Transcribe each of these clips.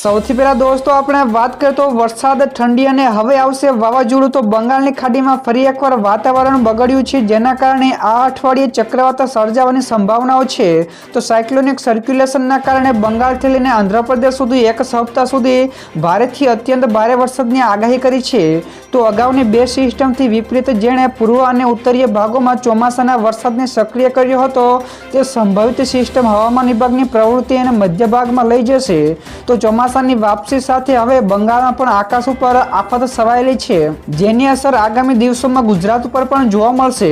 સૌથી પહેલા દોસ્તો આપણે વાત કરીએ તો વરસાદ, ઠંડી અને હવે આવશે વાવાઝોડું. તો બંગાળની ખાડીમાં ફરી એકવાર વાતાવરણ બગડ્યું છે, જેના કારણે આ અઠવાડિયે ચક્રવાત સર્જાવાની સંભાવનાઓ છે. તો સાયક્લોનિક સર્ક્યુલેશનના કારણે બંગાળથી લઈને આંધ્રપ્રદેશ સુધી એક સપ્તાહ સુધી ભારેથી અત્યંત ભારે વરસાદની આગાહી કરી છે. તો અગાઉની બે સિસ્ટમથી વિપરીત જેણે પૂર્વ અને ઉત્તરીય ભાગોમાં ચોમાસાના વરસાદને સક્રિય કર્યો હતો, તે સંભવિત સિસ્ટમ હવામાન વિભાગની પ્રવૃત્તિ અને મધ્ય ભાગમાં લઈ જશે. તો ચોમાસાની વાપસી સાથે હવે બંગાળમાં પણ આકાશ ઉપર આફત છવાયેલી છે, જેની અસર આગામી દિવસોમાં ગુજરાત ઉપર પણ જોવા મળશે.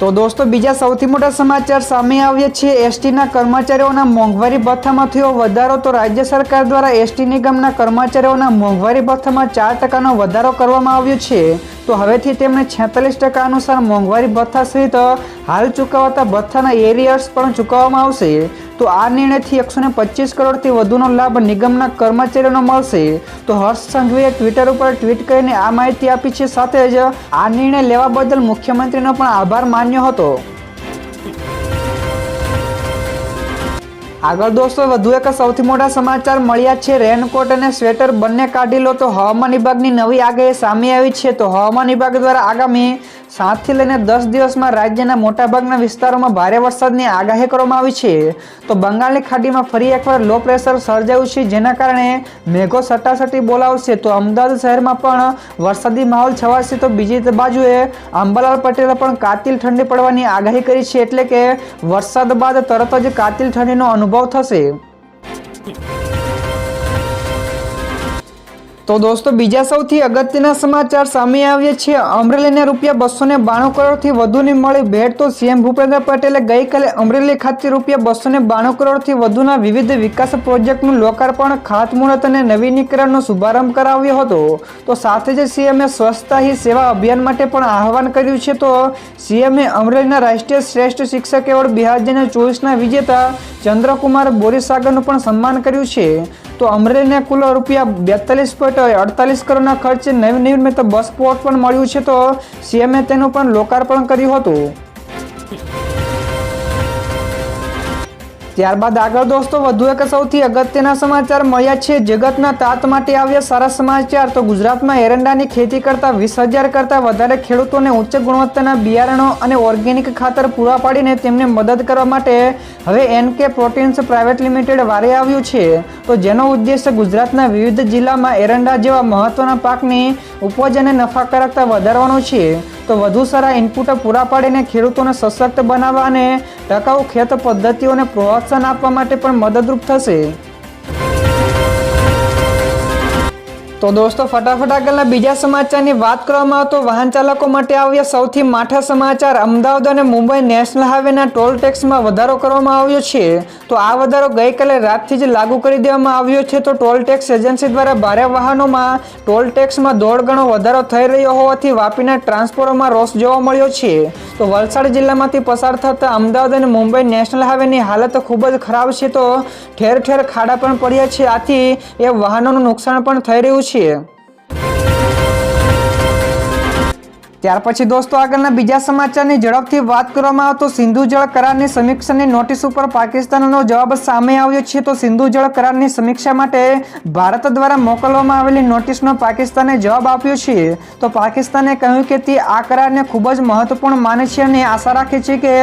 તો દોસ્તો બીજા સૌથી મોટા સમાચાર સામે આવ્યા છે. એસટીના કર્મચારીઓના મોંઘવારી ભથ્થામાં થયો વધારો. તો રાજ્ય સરકાર દ્વારા એસટી નિગમના કર્મચારીઓના મોંઘવારી ભથ્થામાં 4% વધારો કરવામાં આવ્યો છે. તો હવેથી તેમને 46% અનુસાર મોંઘવારી ભથ્થા સહિત હાલ ચૂકવાતા ભથ્થાના એરિયર્સ પણ ચૂકવવામાં આવશે. તો આ નિર્ણયથી 125 કરોડથી વધુનો લાભ નિગમના કર્મચારીઓને મળશે. તો હર્ષ સંઘવીએ ટ્વિટર ઉપર ટ્વીટ કરીને આ માહિતી આપી છે. સાથે જ આ નિર્ણય લેવા બદલ મુખ્યમંત્રીનો પણ આભાર માન્યો હતો. આગળ દોસ્તો વધુ એક સૌથી મોટા સમાચાર મળ્યા છે. રેનકોટ અને સ્વેટર બંને કાઢી લો. તો હવામાન વિભાગની નવી આગાહી સામે આવી છે. તો હવામાન વિભાગ દ્વારા આગામી 7 થી લઈને 10 દિવસમાં રાજ્યના મોટાભાગના વિસ્તારોમાં ભારે વરસાદની આગાહી કરવામાં આવી છે. તો બંગાળની ખાડીમાં ફરી એકવાર લો પ્રેશર સર્જાયું છે, જેના કારણે મેઘો સટાસટી બોલાવશે. તો અમદાવાદ શહેરમાં પણ વરસાદી માહોલ છવાશે. તો બીજી બાજુએ અંબાલાલ પટેલે પણ કાતિલ ઠંડી પડવાની આગાહી કરી છે, એટલે કે વરસાદ બાદ તરત જ કાતિલ ઠંડીનો અનુભવ થશે. તો દોસ્તો બીજા સૌથી અગત્યના સમાચાર સામે આવ્યા છે. અમરેલીને ₹292 કરોડથી વધુની મળી ભેટ. તો સીએમ ભૂપેન્દ્ર પટેલે ગઈકાલે અમરેલી ખાતે ₹292 કરોડથી વધુના વિવિધ વિકાસ પ્રોજેક્ટનું લોકાર્પણ, ખાતમુહૂર્ત અને નવીનીકરણનો શુભારંભ કરાવ્યો હતો. તો સાથે જ સીએમએ સ્વચ્છતા હી સેવા અભિયાન માટે પણ આહવાન કર્યું છે. તો સીએમએ અમરેલીના રાષ્ટ્રીય શ્રેષ્ઠ શિક્ષક એવોર્ડ 2024ના વિજેતા ચંદ્રકુમાર બોરીસાગરનું પણ સન્માન કર્યું છે. તો અમરેલીને કુલ ₹42.48 કરોડના ખર્ચે નવનિર્મિત બસ પોર્ટ પણ મળ્યું છે. તો સીએમએ તેનું પણ લોકાર્પણ કર્યું હતું. ત્યારબાદ આગળ દોસ્તો વધુ એક સૌથી અગત્યના સમાચાર મળ્યા છે. જગતના તાત માટે આવ્યા સારા સમાચાર. તો ગુજરાતમાં એરંડાની ખેતી કરતા 20,000 કરતાં વધારે ખેડૂતોને ઉચ્ચ ગુણવત્તાના બિયારણો અને ઓર્ગેનિક ખાતર પૂરા પાડીને તેમને મદદ કરવા માટે હવે એનકે પ્રોટીન્સ પ્રાઇવેટ લિમિટેડ વારે આવ્યું છે. તો જેનો ઉદ્દેશ્ય ગુજરાતના વિવિધ જિલ્લામાં એરંડા જેવા મહત્વના પાકની ઉપજ અને નફાકારકતા વધારવાનો છે. તો વધુ સારા ઇનપુટ પૂરા પાડીને ખેડૂતોને સશક્ત બનાવવા અને ટકાઉ ખેત પદ્ધતિઓને પ્રોત્સાહન આપવા માટે પણ મદદરૂપ થશે. તો દોસ્તો ફટાફટ આગળના બીજા સમાચારની વાત કરવામાં આવે તો વાહન ચાલકો માટે આવ્યા સૌથી માઠા સમાચાર. અમદાવાદ અને મુંબઈ નેશનલ હાઈવેના ટોલ ટેક્સમાં વધારો કરવામાં આવ્યો છે. તો આ વધારો ગઈકાલે રાતથી જ લાગુ કરી દેવામાં આવ્યો છે. તો ટોલ ટેક્સ એજન્સી દ્વારા ભારે વાહનોમાં ટોલ ટેક્સમાં 1.5 ગણો વધારો થઈ રહ્યો હોવાથી વાપીના ટ્રાન્સફોર્મરમાં રોષ જોવા મળ્યો છે. તો વલસાડ જિલ્લામાંથી પસાર થતા અમદાવાદ અને મુંબઈ નેશનલ હાઈવેની હાલત ખૂબ જ ખરાબ છે. તો ઠેર ઠેર ખાડા પણ પડ્યા છે. આથી એ વાહનોનું નુકસાન પણ થઈ રહ્યું છે. ત્યાર પછી દોસ્તો આગળના બીજા સમાચારની ઝડપથી વાત કરવામાં આવે તો સિંધુ જળ કરારની સમીક્ષાની નોટિસ ઉપર પાકિસ્તાનનો જવાબ સામે આવ્યો છે. તો સિંધુ જળ કરારની સમીક્ષા માટે ભારત દ્વારા મોકલવામાં આવેલી નોટિસનો પાકિસ્તાને જવાબ આપ્યો છે. તો પાકિસ્તાને કહ્યું કે તે આ કરારને ખૂબ જ મહત્વપૂર્ણ માને છે અને આશા રાખે છે કે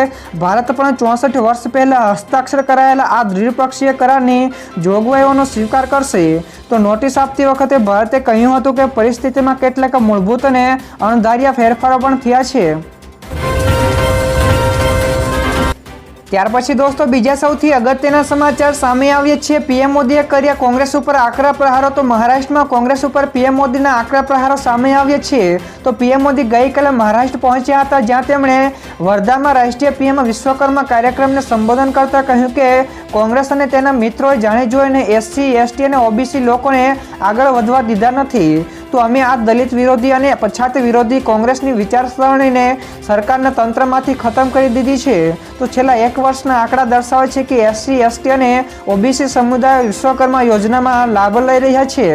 ભારત પણ 64 વર્ષ પહેલા હસ્તાક્ષર કરાયેલા આ દ્વિપક્ષીય કરારની જોગવાઈઓનો સ્વીકાર કરશે. તો નોટિસ આપતી વખતે ભારતે કહ્યું હતું કે પરિસ્થિતિમાં કેટલાક મૂળભૂત અને અણધાર્યા ફેરફારો પણ થયા છે. ત્યાર પછી દોસ્તો બીજા સૌથી અગત્યના સમાચાર સામે આવ્યા છે. પીએમ મોદીએ કર્યા કોંગ્રેસ ઉપર આકરા પ્રહારો. તો મહારાષ્ટ્રમાં કોંગ્રેસ ઉપર પીએમ મોદીના આકરા પ્રહારો સામે આવ્યા છે. તો પીએમ મોદી ગઈકાલે મહારાષ્ટ્ર પહોંચ્યા હતા, જ્યાં તેમણે વર્ધામાં રાષ્ટ્રીય પીએમ વિશ્વકર્મા કાર્યક્રમને સંબોધન કરતા કહ્યું કે કોંગ્રેસ અને તેના મિત્રોએ જાણી જોઈને એસસી, એસટી અને ઓબીસી લોકોને આગળ વધવા દીધા નથી. તો અમે આ દલિત વિરોધી અને પછાત વિરોધી કોંગ્રેસની વિચારસરણીને સરકારના તંત્રમાંથી ખતમ કરી દીધી છે. તો છેલ્લા 1 વર્ષના આંકડા દર્શાવે છે કે એસસી, એસટી અને ઓબીસી સમુદાય વિશ્વકર્મા યોજનામાં લાભ લઈ રહ્યા છે.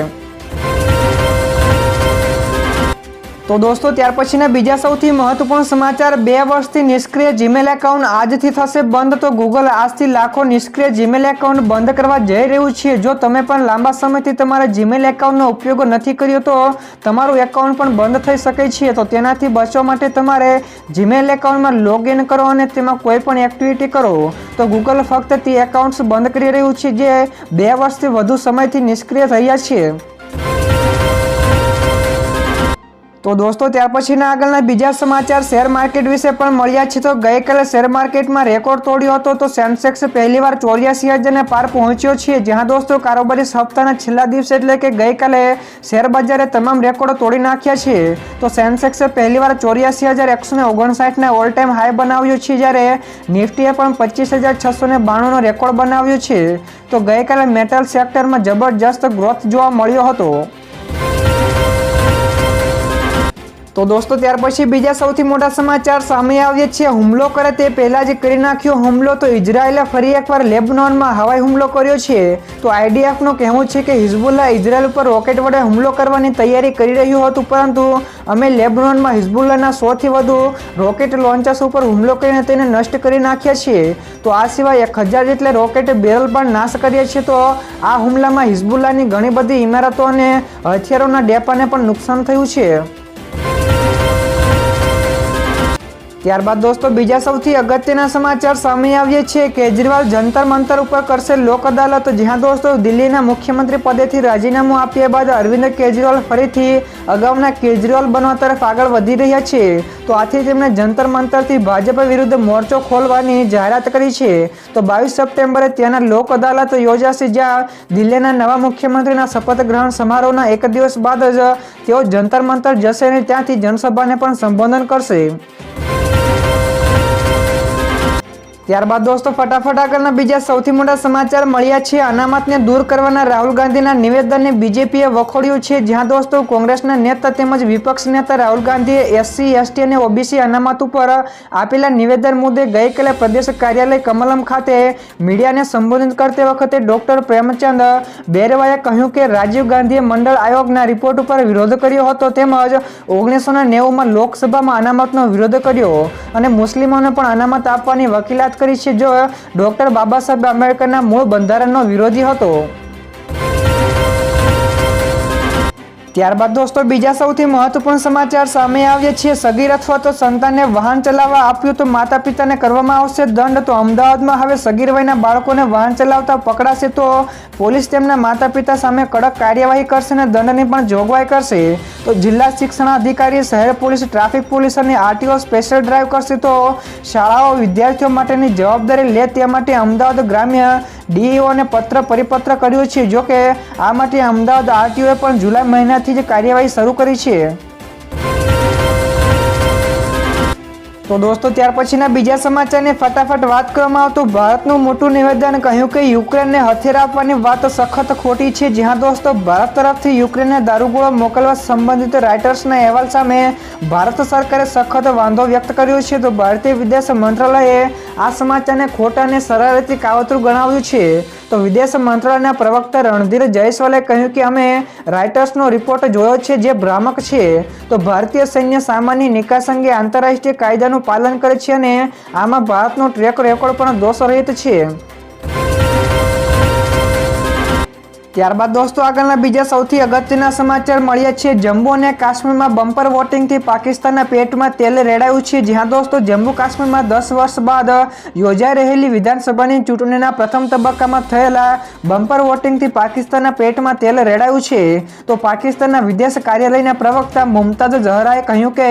તો તો દોસ્તો ત્યાર પછીના બીજા સૌથી મહત્વપૂર્ણ સમાચાર, 2 વર્ષથી નિષ્ક્રિય જીમેલ એકાઉન્ટ આજથી થશે બંધ. તો ગૂગલ આજથી લાખો નિષ્ક્રિય જીમેલ એકાઉન્ટ બંધ કરવા જઈ રહ્યું છે. જો તમે પણ લાંબા સમયથી તમારા જીમેલ એકાઉન્ટનો ઉપયોગ નથી કર્યો તો તમારું એકાઉન્ટ પણ બંધ થઈ શકે છે. તો તેનાથી બચવા માટે તમારે જીમેલ એકાઉન્ટમાં લોગિન કરો અને તેમાં કોઈ પણ એક્ટિવિટી કરો. તો ગૂગલ ફક્ત તે એકાઉન્ટ્સ બંધ કરી રહ્યું છે જે 2 વર્ષથી વધુ સમયથી નિષ્ક્રિય રહ્યા છે. તો દોસ્તો ત્યાર પછીના આગળના બીજા સમાચાર શેર માર્કેટ વિશે પણ મળ્યા છે. તો ગઈકાલે શેર માર્કેટમાં રેકોર્ડ તોડ્યો હતો. તો સેન્સેક્સ પહેલીવાર 84,000ને પાર પહોંચ્યો છે. જ્યાં દોસ્તો કારોબારી સપ્તાહના છેલ્લા દિવસે એટલે કે ગઈકાલે શેર બજારે તમામ રેકોર્ડો તોડી નાખ્યા છે. તો સેન્સેક્સે પહેલીવાર 84,159ના ઓલ ટાઈમ હાઈ બનાવ્યો છે, જ્યારે નિફ્ટીએ પણ 25,692નો રેકોર્ડ બનાવ્યો છે. તો ગઈકાલે મેટલ સેક્ટરમાં જબરજસ્ત ગ્રોથ જોવા મળ્યો હતો. તો દોસ્તો ત્યાર પછી બીજા સૌથી મોટા સમાચાર સામે આવ્યા છે. હુમલો કરે તે પહેલા જ કરી નાખ્યો હુમલો. તો ઇઝરાયેલે ફરી એકવાર લેબનોનમાં હવાઈ હુમલો કર્યો છે. તો આઈડીએફનું કહેવું છે કે હિઝબુલ્લા ઇઝરાયેલ ઉપર રોકેટ વડે હુમલો કરવાની તૈયારી કરી રહ્યું હતું, પરંતુ અમે લેબનોનમાં હિઝબુલ્લાના 100થી વધુ રોકેટ લોન્ચર્સ ઉપર હુમલો કરીને તેને નષ્ટ કરી નાખ્યા છે. તો આ સિવાય 1000 જેટલા રોકેટ બેરલ પણ નાશ કર્યા છે. તો આ હુમલામાં હિઝબુલ્લાની ઘણી બધી ઇમારતો અને હથિયારોના ડેપાને પણ નુકસાન થયું છે. ત્યારબાદ દોસ્તો બીજા સૌથી અગત્યના સમાચાર સામે આવ્યા છે. કેજરીવાલ જંતર મંતર ઉપર કરશે લોક અદાલત. જ્યાં દોસ્તો દિલ્હીના મુખ્યમંત્રી પદેથી રાજીનામું આપ્યા બાદ અરવિંદ કેજરીવાલ ફરીથી અગાઉના કેજરીવાલ બનવા તરફ આગળ વધી રહ્યા છે. તો આથી તેમણે જંતર મંતરથી ભાજપ વિરુદ્ધ મોરચો ખોલવાની જાહેરાત કરી છે. તો 22 સપ્ટેમ્બરે ત્યાંના લોક અદાલત યોજાશે, જ્યાં દિલ્હીના નવા મુખ્યમંત્રીના શપથ ગ્રહણ સમારોહના એક દિવસ બાદ જ તેઓ જંતર મંતર જશે અને ત્યાંથી જનસભાને પણ સંબોધન કરશે. ત્યારબાદ દોસ્તો ફટાફટ આગળના બીજા સૌથી મોટા સમાચાર મળ્યા છે. અનામતને દૂર કરવાના રાહુલ ગાંધીના નિવેદનને બીજેપીએ વખોડ્યું છે. જ્યાં દોસ્તો કોંગ્રેસના નેતા તેમજ વિપક્ષ નેતા રાહુલ ગાંધીએ SC, ST અને OBC અનામત ઉપર આપેલા નિવેદન મુદ્દે ગઈકાલે પ્રદેશ કાર્યાલય કમલમ ખાતે મીડિયાને સંબોધિત કરતી વખતે ડોક્ટર પ્રેમચંદ બેરવાએ કહ્યું કે રાજીવ ગાંધીએ મંડળ આયોગના રિપોર્ટ ઉપર વિરોધ કર્યો હતો, તેમજ 1990માં લોકસભામાં અનામતનો વિરોધ કર્યો અને મુસ્લિમોને પણ અનામત આપવાની વકીલાત કરી છે, જો ડોક્ટર બાબા સાહેબ આંબેડકરના મૂળ બંધારણનો વિરોધી હતો. ત્યારબાદ દોસ્તો બીજા સૌથી મહત્વપૂર્ણ સમાચાર સામે આવ્યા છે. સગીર અથવા તો સંતાનને વાહન ચલાવવા આપ્યું તો માતા પિતાને કરવામાં આવશે દંડ. તો અમદાવાદમાં હવે સગીર વયના બાળકોને વાહન ચલાવતા પકડાશે તો પોલીસ તેમના માતા પિતા સામે કડક કાર્યવાહી કરશે અને દંડની પણ જોગવાઈ કરશે. તો જિલ્લા શિક્ષણાધિકારી, શહેર પોલીસ, ટ્રાફિક પોલીસ અને RTO સ્પેશિયલ ડ્રાઈવ કરશે. તો શાળાઓ વિદ્યાર્થીઓ માટેની જવાબદારી લે તે માટે અમદાવાદ ગ્રામ્ય DEOને પત્ર પરિપત્ર કર્યો છે. જોકે આ માટે અમદાવાદ RTOએ પણ જુલાઈ મહિનાથી જ કાર્યવાહી શરૂ કરી છે. તો દોસ્તો ત્યાર પછીના બીજા સમાચારની ફટાફટ વાત કરવામાં આવતું ભારતનું મોટું નિવેદન, કહ્યું કે યુક્રેનને હથિયાર આપવાની વાત સખત ખોટી છે. જ્યાં દોસ્તો ભારત તરફથી યુક્રેનને દારૂગોળો મોકલવા સંબંધિત રાઇટર્સના અહેવાલ સામે ભારત સરકારે સખત વાંધો વ્યક્ત કર્યો છે. તો ભારતીય વિદેશ મંત્રાલયે આ સમાચારને ખોટા અને શરારતી કાવતરું ગણાવ્યું છે. તો વિદેશ મંત્રાલયના પ્રવક્તા રણધીર જયસ્વાલે કહ્યું કે અમે રાઇટર્સનો રિપોર્ટ જોયો છે જે ભ્રામક છે. તો ભારતીય સૈન્ય સામાન્ય નિકાસ અંગે આંતરરાષ્ટ્રીય કાયદાનું પાલન કરે છે અને આમાં ભારતનો ટ્રેક રેકોર્ડ પણ દોષરહિત છે. ત્યારબાદ દોસ્તો આગળના બીજા સૌથી અગત્યના સમાચાર મળ્યા છે. જમ્મુ અને કાશ્મીરમાં બમ્પર વોટિંગથી પાકિસ્તાનના પેટમાં તેલ રેડાયું છે. જ્યાં દોસ્તો જમ્મુ કાશ્મીરમાં 10 વર્ષ બાદ યોજાઈ રહેલી વિધાનસભાની ચૂંટણીના પ્રથમ તબક્કામાં થયેલા બમ્પર વોટિંગથી પાકિસ્તાનના પેટમાં તેલ રેડાયું છે. તો પાકિસ્તાનના વિદેશ કાર્યાલયના પ્રવક્તા મુમતાઝ ઝહરાએ કહ્યું કે